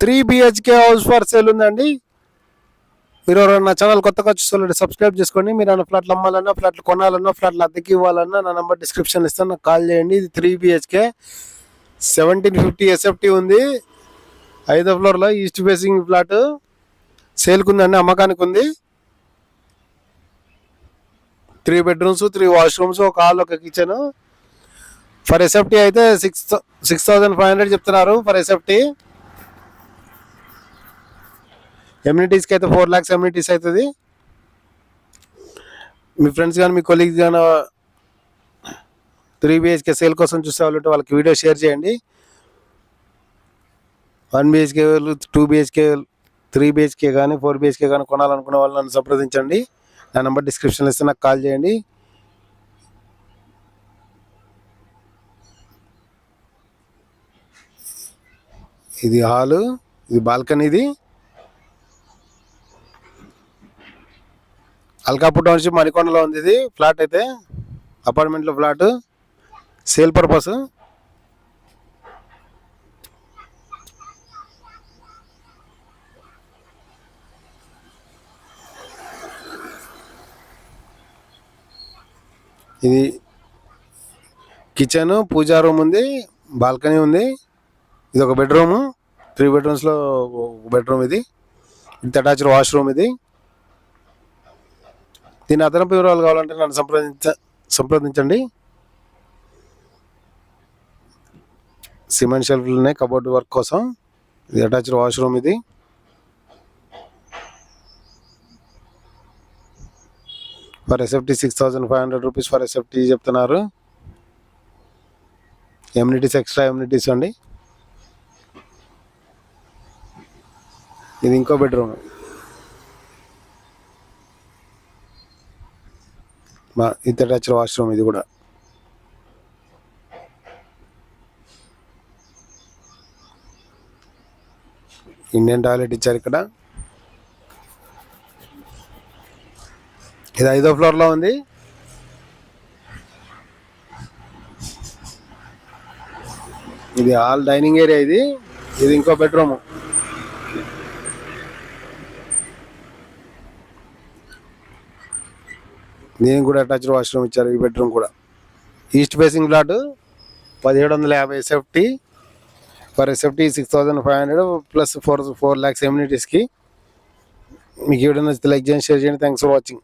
3 BHK house for sale ఉందండి. మీరు ఎవరైనా ఛానల్ కొత్తగా చూసుకోవాలంటే సబ్స్క్రైబ్ చేసుకోండి. మీరు ఏమైనా ఫ్లాట్లు అమ్మాలన్నా, ఫ్లాట్లు కొనాలన్నా, ఫ్లాట్లు అద్దెకి ఇవ్వాలన్నా నా నెంబర్ డిస్క్రిప్షన్ ఇస్తాను, నాకు కాల్ చేయండి. ఇది 3 BHK 1750 SFT ఉంది. 5వ ఫ్లోర్లో ఈస్ట్ ఫేసింగ్ ఫ్లాట్ సేల్కి ఉందండి, అమ్మకానికి ఉంది. 3 bedrooms, 3 washrooms, ఒక హాల్, ఒక కిచెన్. ఫర్ SFT అయితే 6,500 చెప్తున్నారు ఫర్ SFT. ఎమ్యూనిటీస్కి అయితే 4 lakhs ఎమ్యూనిటీస్ అవుతుంది. మీ ఫ్రెండ్స్ కానీ మీ కొలీగ్స్ కానీ 3 BHK సేల్ కోసం చూసే వాళ్ళంటే వాళ్ళకి వీడియో షేర్ చేయండి. 1 BHK, 2 BHK, 3 BHK కానీ 4 BHK కానీ కొనాలనుకునే వాళ్ళు నన్ను సంప్రదించండి. నా నెంబర్ డిస్క్రిప్షన్లో ఇస్తే నాకు కాల్ చేయండి. ఇది హాలు, ఇది బాల్కనీ. ఇది అల్కాపూర్ టౌన్షిప్ మణికొండలో ఉంది. ఇది ఫ్లాట్ అయితే అపార్ట్మెంట్లో ఫ్లాట్ సేల్ పర్పస్. ఇది కిచెన్, పూజా రూమ్ ఉంది, బాల్కనీ ఉంది. ఇది ఒక బెడ్రూమ్, 3 bedrooms బెడ్రూమ్. ఇది అటాచ్డ్ వాష్రూమ్. ఇది దీని అదనపు వివరాలు కావాలంటే నన్ను సంప్రదించండి. సిమెంట్ షెల్ఫ్లు ఉన్నాయి కబోర్డ్ వర్క్ కోసం. ఇది అటాచ్డ్ వాష్రూమ్. ఇది for SFT 6,500 rupees for SFT చెప్తున్నారు. ఎమ్యూనిటీస్, ఎక్స్ట్రా ఎమ్యూనిటీస్ అండి. ఇది ఇంకో బెడ్రూమ్, ఇది అటాచ్డ్ వాష్రూమ్. ఇది కూడా ఇండియన్ టాయిలెట్ ఇచ్చారు ఇక్కడ. ఇది 5వ ఫ్లోర్లో ఉంది. ఇది హాల్, డైనింగ్ ఏరియా. ఇది ఇంకో బెడ్రూమ్. దీనికి కూడా అటాచ్డ్ వాష్రూమ్ ఇచ్చారు. ఈ బెడ్రూమ్ కూడా east facing flat 1750 SFT for SFT 6,500 plus 4 lakhs ఎమ్యూనిటీస్కి. మీకు వీడియో నచ్చితే లైక్ చేయండి, షేర్ చేయండి. Thanks for watching.